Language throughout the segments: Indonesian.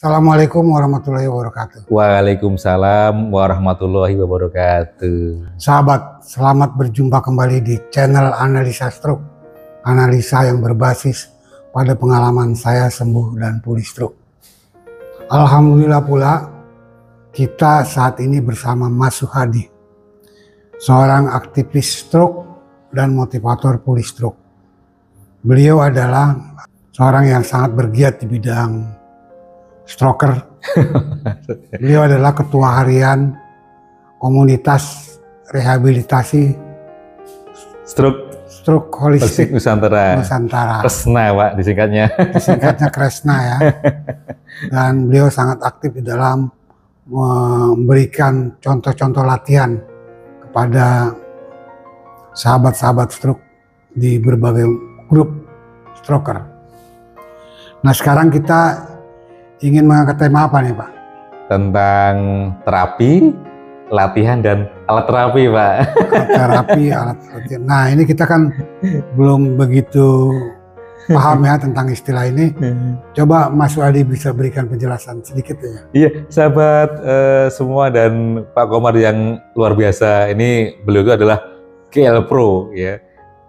Assalamualaikum warahmatullahi wabarakatuh. Waalaikumsalam warahmatullahi wabarakatuh. Sahabat, selamat berjumpa kembali di channel Analisa Stroke. Analisa yang berbasis pada pengalaman saya sembuh dan pulih stroke. Alhamdulillah pula kita saat ini bersama Mas Suhadi, seorang aktivis stroke dan motivator pulih stroke. Beliau adalah seorang yang sangat bergiat di bidang stroker. Beliau adalah ketua harian komunitas rehabilitasi stroke holistik Nusantara. Kresna, Pak, disingkatnya. Disingkatnya Kresna ya. Dan beliau sangat aktif di dalam memberikan contoh-contoh latihan kepada sahabat-sahabat stroke di berbagai grup stroker. Nah, sekarang kita ingin mengangkat tema apa nih, Pak? Tentang terapi, latihan, dan alat terapi, Pak. Terapi, alat latihan. Nah, ini kita kan belum begitu paham ya tentang istilah ini. Coba Mas Wadi bisa berikan penjelasan sedikit ya. Iya, sahabat semua dan Pak Komar yang luar biasa. Ini beliau itu adalah GL Pro, ya,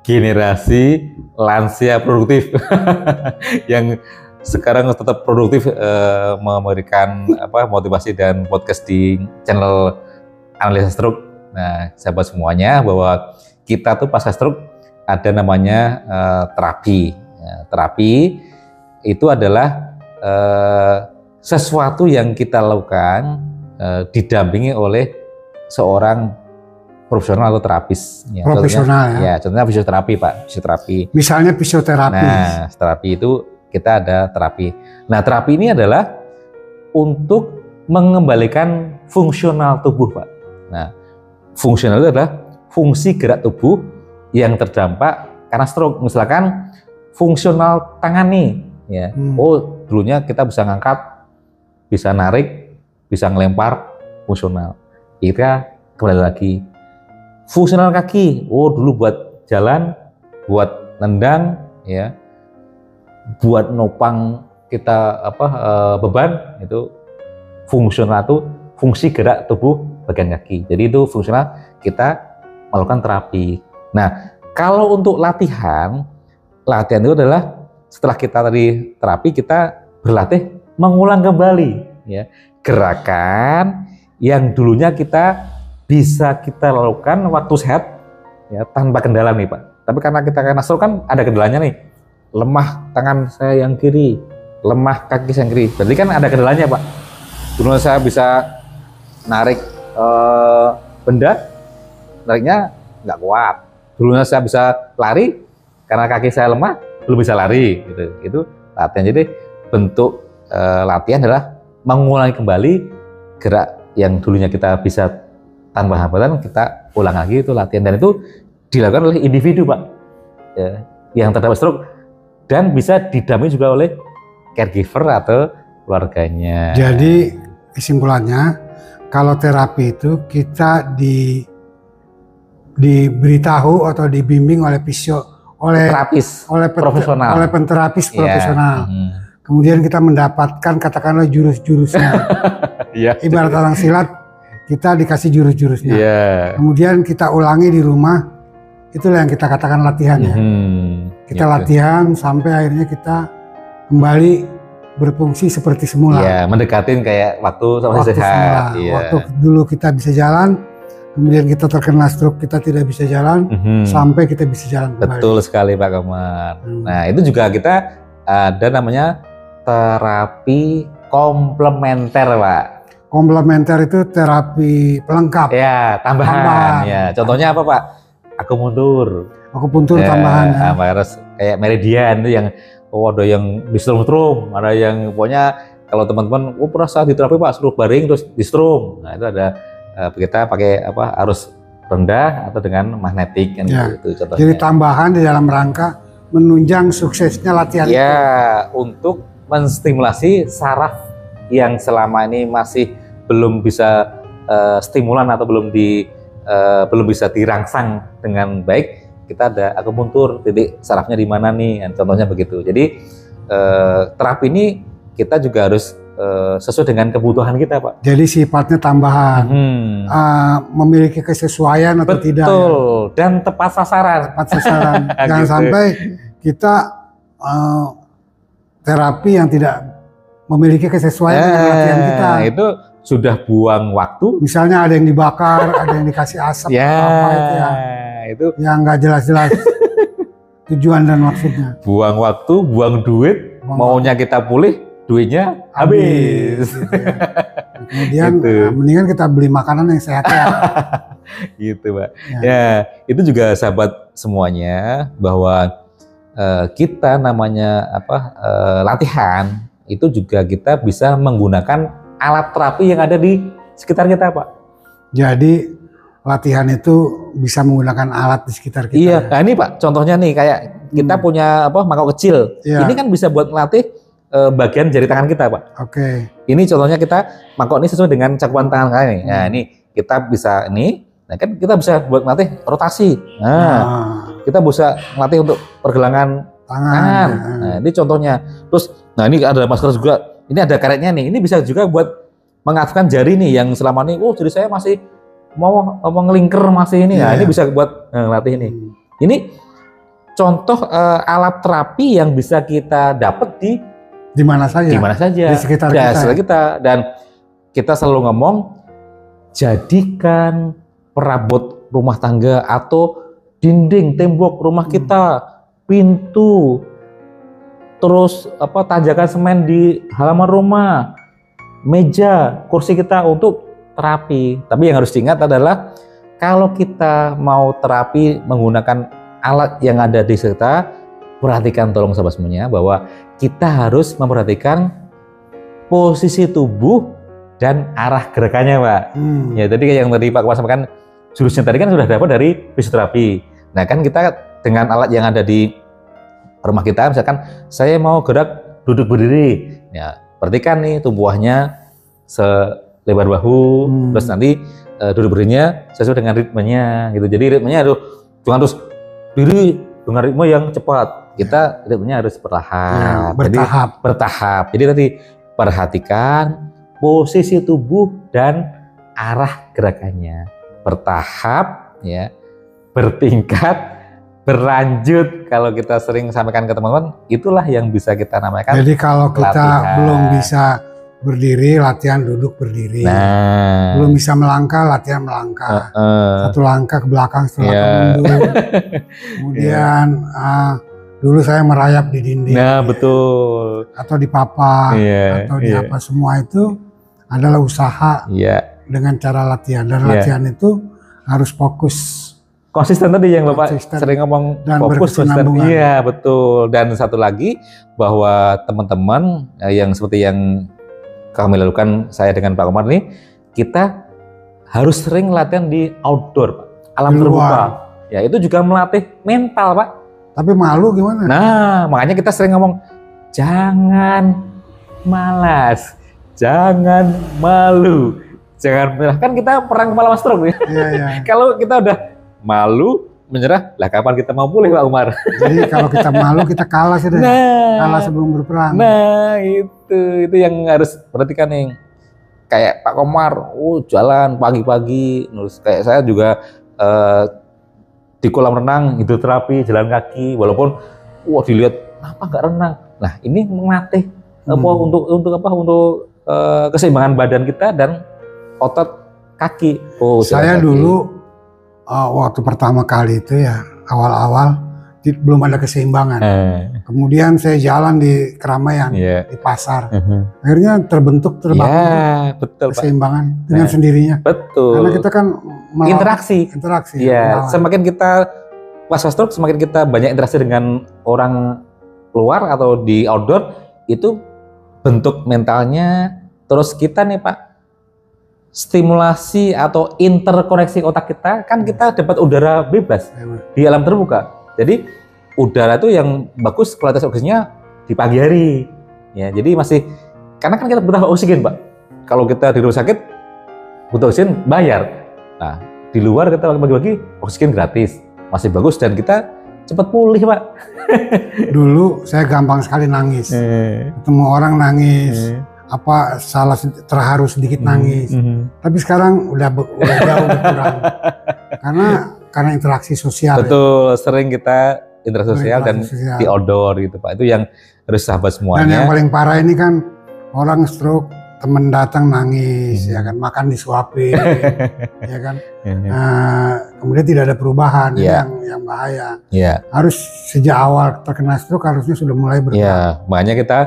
generasi lansia produktif yang sekarang tetap produktif memberikan motivasi dan podcast di channel Analisa Stroke. Nah, sahabat semuanya, bahwa kita tuh pasca stroke ada namanya terapi. Terapi itu adalah sesuatu yang kita lakukan didampingi oleh seorang profesional atau terapis. Ya, profesional contohnya, ya. Contohnya fisioterapi, Pak. Fisioterapi. Misalnya fisioterapi. Nah, terapi itu kita ada terapi. Nah, terapi ini adalah untuk mengembalikan fungsional tubuh, Pak. Nah, fungsional itu adalah fungsi gerak tubuh yang terdampak karena stroke. Misalkan fungsional tangan nih, ya. Oh, dulunya kita bisa ngangkat, bisa narik, bisa ngelempar, fungsional. Kita kembali lagi. Fungsional kaki, oh dulu buat jalan, buat nendang, ya, buat nopang kita beban, itu fungsional itu fungsi gerak tubuh bagian kaki. Jadi itu fungsional kita melakukan terapi. Nah, kalau untuk latihan itu adalah setelah kita tadi terapi, kita berlatih mengulang kembali, ya, gerakan yang dulunya kita bisa kita lakukan waktu sehat, ya, tanpa kendala nih, Pak. Tapi karena kita kena stroke kan ada kendalanya nih, lemah tangan saya yang kiri, lemah kaki saya yang kiri, berarti kan ada kendalanya, Pak. Dulu saya bisa narik benda, nariknya nggak kuat. Dulunya saya bisa lari, karena kaki saya lemah, belum bisa lari, gitu. Itu latihan. Jadi bentuk latihan adalah mengulangi kembali gerak yang dulunya kita bisa tanpa hambatan, kita ulang lagi, itu latihan. Dan itu dilakukan oleh individu, Pak, ya, yang terdapat stroke, dan bisa didampingi juga oleh caregiver atau keluarganya. Jadi kesimpulannya, kalau terapi itu kita diberitahu atau dibimbing oleh penterapis profesional. Kemudian kita mendapatkan katakanlah jurus-jurusnya. Ibarat orang silat, kita dikasih jurus-jurusnya. Kemudian kita ulangi di rumah, itulah yang kita katakan latihan ya. Kita latihan sampai akhirnya kita kembali berfungsi seperti semula. Ya, mendekatin kayak waktu sehat. Waktu dulu kita bisa jalan, kemudian kita terkena stroke, kita tidak bisa jalan, sampai kita bisa jalan kembali. Betul sekali, Pak Komar. Nah, itu juga kita ada namanya terapi komplementer, Pak. Komplementer itu terapi pelengkap. Ya, tambahan. Ya, contohnya apa, Pak? Akupuntur ya, tambahan. Ya. Harus kayak meridian itu yang ada yang di strum, ada yang pokoknya kalau teman-teman perasa di terapi, Pak, suruh baring terus di strum. Nah, itu ada kita pakai arus rendah atau dengan magnetik kan, ya. Itu contohnya. Jadi tambahan di dalam rangka menunjang suksesnya latihan. Ya, untuk menstimulasi saraf yang selama ini masih belum bisa stimulan atau belum bisa dirangsang dengan baik, kita ada akupuntur, titik sarafnya di mana nih, contohnya begitu. Jadi terapi ini kita juga harus sesuai dengan kebutuhan kita, Pak. Jadi sifatnya tambahan, memiliki kesesuaian atau tidak. Betul, ya? Dan tepat sasaran. Tepat sasaran. Jangan gitu. sampai kita terapi yang tidak memiliki kesesuaian dengan latihan kita. Itu sudah buang waktu. Misalnya ada yang dibakar, ada yang dikasih asap, apa itu ya. Itu yang nggak jelas-jelas tujuan dan maksudnya. Buang waktu, buang duit, maunya kita pulih, duitnya habis. Gitu ya. Kemudian mendingan kita beli makanan yang sehat ya. Gitu, Pak. Ya, itu juga sahabat semuanya bahwa kita namanya latihan itu juga kita bisa menggunakan alat terapi yang ada di sekitar kita, Pak. Jadi latihan itu bisa menggunakan alat di sekitar kita. Iya, nah ini Pak, contohnya nih kayak kita punya mangkok kecil. Iya. Ini kan bisa buat melatih bagian jari tangan kita, Pak. Oke. Ini contohnya kita mangkok ini sesuai dengan cakupan tangan kalian nih. Nah, ini kita bisa nah kan kita bisa buat melatih rotasi. Kita bisa melatih untuk pergelangan tangan. Nah, ini contohnya. Terus, nah ini ada masker juga. Ini ada karetnya nih. Ini bisa juga buat mengaktifkan jari nih yang selama ini, jari saya masih mau ngelingker masih ini. Nah, ini bisa buat ngelatih ini. Ini contoh alat terapi yang bisa kita dapat di mana saja. Di sekitar kita. Dan kita selalu ngomong, jadikan perabot rumah tangga atau dinding, tembok rumah kita, pintu, terus tanjakan semen di halaman rumah, meja, kursi kita untuk terapi. Tapi yang harus diingat adalah kalau kita mau terapi menggunakan alat yang ada di sekitar, perhatikan tolong sahabat semuanya bahwa kita harus memperhatikan posisi tubuh dan arah gerakannya, Pak. Ya, tadi yang tadi Pak Kumar sampaikan, jurusnya tadi kan sudah dapat dari fisioterapi. Nah, kan kita dengan alat yang ada di rumah kita, misalkan saya mau gerak duduk berdiri, ya perhatikan nih tumbuhannya selebar bahu, terus nanti duduk berdirinya sesuai dengan ritmenya gitu. Jadi ritmenya jangan terus diri dengan ritme yang cepat, kita ritmenya harus perlahan, bertahap. Jadi nanti perhatikan posisi tubuh dan arah gerakannya, bertahap, ya, bertingkat, berlanjut. Kalau kita sering sampaikan ke teman-teman, itulah yang bisa kita namakan. Jadi kalau kita latihan. Belum bisa berdiri, latihan duduk berdiri. Belum bisa melangkah, latihan melangkah. Satu langkah ke belakang, setelah ke mundur. Kemudian dulu saya merayap di dinding. Nah, betul. Atau di papan, atau di apa, semua itu adalah usaha dengan cara latihan. Dan latihan itu harus fokus. Konsisten tadi yang Bapak sering ngomong, dan fokus, konsisten. Iya, betul. Dan satu lagi bahwa teman-teman yang seperti yang kami lakukan, saya dengan Pak Komar nih, kita harus sering latihan di outdoor, Pak. Alam terbuka. Ya, itu juga melatih mental, Pak. Tapi malu gimana? Nah, makanya kita sering ngomong, jangan malas, jangan malu, jangan menyerah. Kan kita perang kepala mas truk nih. Kalau kita udah malu, menyerah, lah kapan kita mau pulih, Pak Umar? Jadi kalau kita malu, kita kalah sudah. Kalah sebelum berperang. Nah, itu yang harus perhatikan nih. Kayak Pak Komar, jalan pagi-pagi, terus kayak saya juga di kolam renang, hidroterapi, jalan kaki, walaupun dilihat kenapa nggak renang. Nah, ini melatih untuk keseimbangan badan kita dan otot kaki. Saya dulu waktu pertama kali itu ya, awal-awal belum ada keseimbangan. Kemudian saya jalan di keramaian, di pasar. Akhirnya terbangun keseimbangan dengan sendirinya. Betul. Karena kita kan interaksi. Ya. Semakin kita pas stroke, semakin kita banyak interaksi dengan orang luar atau di outdoor, itu bentuk mentalnya. Terus kita nih Pak, stimulasi atau interkoneksi otak kita, kan kita dapat udara bebas di alam terbuka. Jadi udara itu yang bagus kualitas oksigennya di pagi hari. Ya, jadi masih, karena kan kita butuh oksigen, Pak. Kalau kita di rumah sakit butuh oksigen bayar. Nah, di luar kita bagi-bagi oksigen gratis, masih bagus dan kita cepat pulih, Pak. Dulu saya gampang sekali nangis, ketemu orang nangis, salah terharu sedikit nangis. Tapi sekarang udah jauh berkurang karena interaksi sosial. Betul, sering kita interaksi sosial dan di outdoor gitu Pak. Itu yang harus sahabat semuanya. Dan yang paling parah ini kan orang stroke, temen datang nangis, ya kan, makan disuapin, ya kan. Kemudian tidak ada perubahan, yang bahaya. Harus sejak awal terkena stroke harusnya sudah mulai berkurang. Makanya kita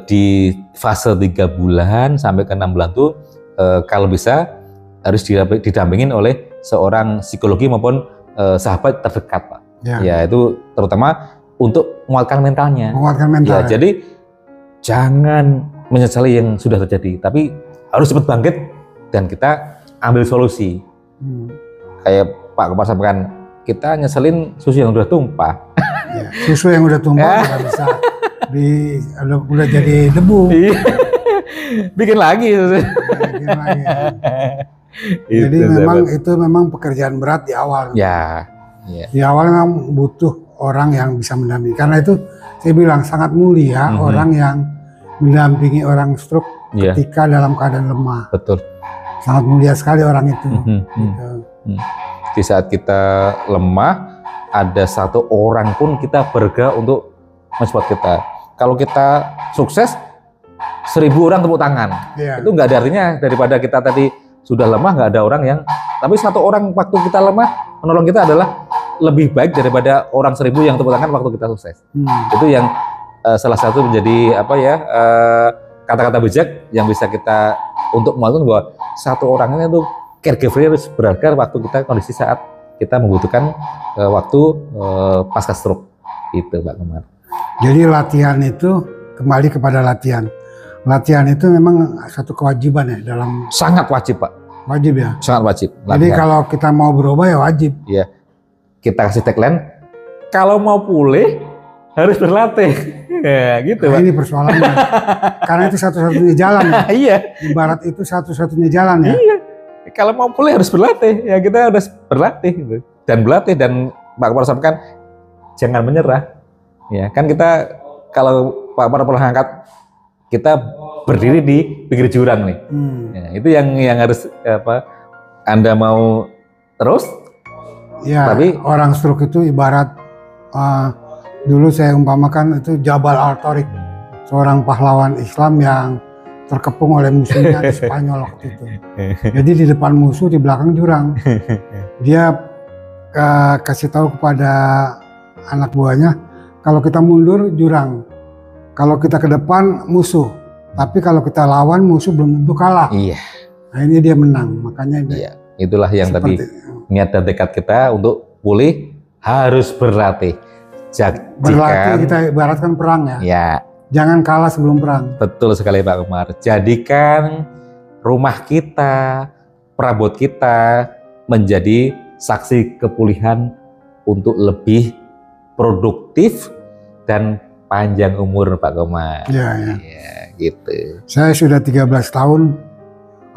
di fase 3 bulan sampai ke 6 bulan tuh kalau bisa harus didampingin oleh seorang psikologi maupun sahabat terdekat Pak. Ya itu terutama untuk menguatkan mentalnya. Ya, jadi jangan menyesali yang sudah terjadi, tapi harus cepat bangkit dan kita ambil solusi. Kayak Pak Kepala sampaikan, kita nyeselin susu yang udah tumpah. Susu yang udah tumpah nggak bisa udah jadi debu. Bikin lagi. Bikin lagi. Jadi itu memang pekerjaan berat di awal. Di awal memang butuh orang yang bisa mendampingi. Karena itu saya bilang sangat mulia orang yang mendampingi orang stroke ketika dalam keadaan lemah. Betul. Sangat mulia sekali orang itu. Gitu. Di saat kita lemah, ada satu orang pun kita bergerak untuk mensupport kita. Kalau kita sukses, 1000 orang tepuk tangan. Itu nggak ada artinya daripada kita tadi sudah lemah nggak ada orang yang. Tapi satu orang waktu kita lemah menolong kita adalah lebih baik daripada orang 1000 yang tepuk tangan waktu kita sukses. Itu yang salah satu menjadi kata-kata bijak yang bisa kita untuk mengatakan bahwa satu orangnya itu caregiver harus berharga waktu kita kondisi saat kita membutuhkan waktu pasca stroke itu Pak Komar. Jadi latihan itu kembali kepada latihan. Latihan itu memang satu kewajiban ya dalam. Sangat wajib Pak. Wajib ya. Sangat wajib. Latihan. Jadi kalau kita mau berubah ya wajib. Iya. Kita kasih tagline, kalau mau pulih harus berlatih. Ya, gitu Pak. Ini persoalannya. Karena itu satu-satunya jalan ya. Iya. Ibarat itu satu-satunya jalan ya. Iya. Kalau mau pulih harus berlatih. Ya kita harus berlatih gitu. Dan berlatih dan Pak Kepala sampaikan jangan menyerah. Ya, kan kita kalau Pak Kepala pernah angkat kita berdiri di pinggir jurang nih. Ya, itu yang harus Anda mau terus. Ya, tapi orang stroke itu ibarat dulu saya umpamakan itu Jabal Al-Tariq, seorang pahlawan Islam yang terkepung oleh musuhnya di Spanyol waktu itu. Jadi di depan musuh, di belakang jurang. Dia kasih tahu kepada anak buahnya, kalau kita mundur jurang, kalau kita ke depan musuh, tapi kalau kita lawan musuh belum tentu kalah. Iya. Nah ini dia menang, makanya itulah yang tadi niat dan tekad kita untuk pulih harus berlatih. Berlatih kita ibaratkan perang ya. Ya. Jangan kalah sebelum perang. Betul sekali Pak Komar. Jadikan rumah kita, perabot kita menjadi saksi kepulihan untuk lebih produktif dan panjang umur Pak Komar. Iya. Ya, gitu. Saya sudah 13 tahun,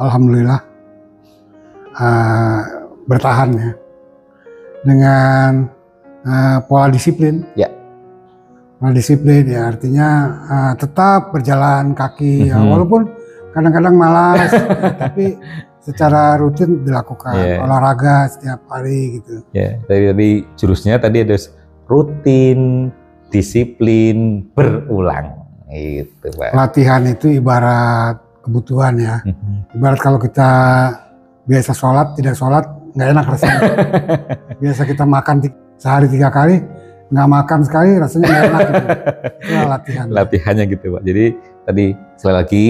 alhamdulillah bertahan ya dengan pola disiplin. Ya. Pola disiplin ya artinya tetap berjalan kaki ya, walaupun kadang-kadang malas ya, tapi secara rutin dilakukan olahraga setiap hari gitu. Ya, dari jurusnya tadi ada rutin, disiplin, berulang. Itu Pak. Latihan itu ibarat kebutuhan ya. Ibarat kalau kita biasa sholat, tidak sholat, nggak enak rasanya. Biasa kita makan sehari 3 kali, nggak makan sekali, rasanya nggak enak gitu. Itulah latihan. Latihannya gitu Pak. Jadi tadi sekali lagi,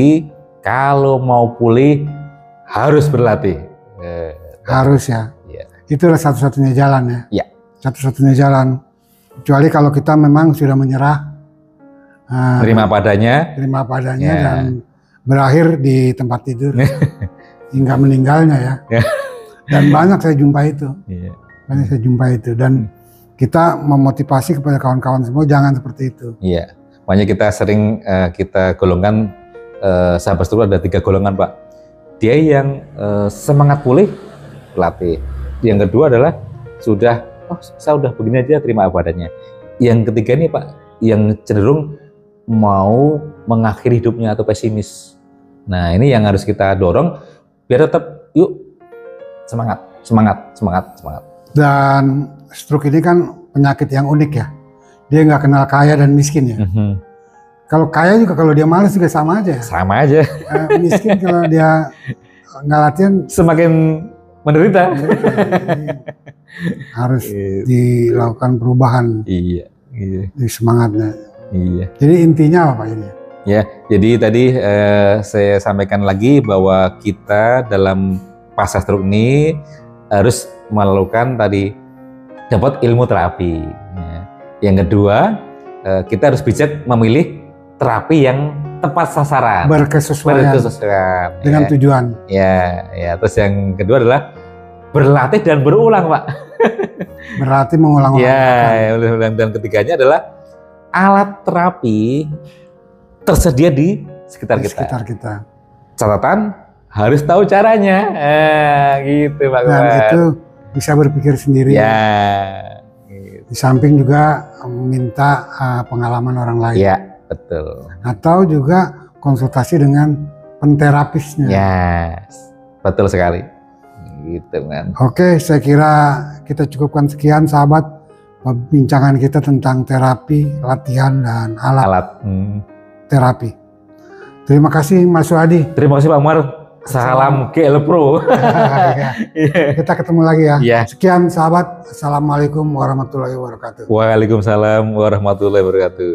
kalau mau pulih harus berlatih. Harus ya. Itulah satu-satunya jalan ya. Satu-satunya jalan. Kecuali kalau kita memang sudah menyerah. Terima padanya. Terima padanya dan berakhir di tempat tidur. Hingga meninggalnya ya. Dan banyak saya jumpai itu. Banyak saya jumpai itu. Dan kita memotivasi kepada kawan-kawan semua jangan seperti itu. Iya. Makanya kita sering kita golongkan sahabat stroke ada 3 golongan Pak. Dia yang semangat pulih, latih. Yang kedua adalah sudah, saya udah begini aja, terima apa adanya. Yang ketiga nih Pak, yang cenderung mau mengakhiri hidupnya atau pesimis. Nah, ini yang harus kita dorong biar tetap yuk semangat, semangat, semangat, semangat. Dan stroke ini kan penyakit yang unik ya. Dia nggak kenal kaya dan miskin ya. Kalau kaya juga kalau dia malas juga sama aja. Sama aja. Miskin kalau dia nggak latihan Semakin menderita. Harus dilakukan perubahan Iya. di semangatnya. Iya. Jadi intinya apa Pak ini? Ya, jadi tadi saya sampaikan lagi bahwa kita dalam pasca stroke ini harus melakukan tadi dapat ilmu terapi. Ya. Yang kedua, kita harus bijak memilih terapi yang tepat sasaran, Berkesesuaian dengan tujuan. Ya. Terus yang kedua adalah berlatih dan berulang, Pak. Berarti mengulang-ulang. Ya, dan ketiganya adalah alat terapi tersedia di sekitar kita. Catatan harus tahu caranya, gitu Pak. Dan itu bisa berpikir sendiri. Ya. Gitu. Di samping juga minta pengalaman orang lain. Ya, betul. Atau juga konsultasi dengan penterapisnya. Yes, betul sekali. Gitu kan. Oke, saya kira kita cukupkan sekian sahabat perbincangan kita tentang terapi, latihan dan alat. Terapi. Terima kasih Mas Suhadi. Terima kasih Pak Umar. Salam GL Pro. Kita ketemu lagi ya. Ya. Sekian sahabat. Assalamualaikum warahmatullahi wabarakatuh. Waalaikumsalam warahmatullahi wabarakatuh.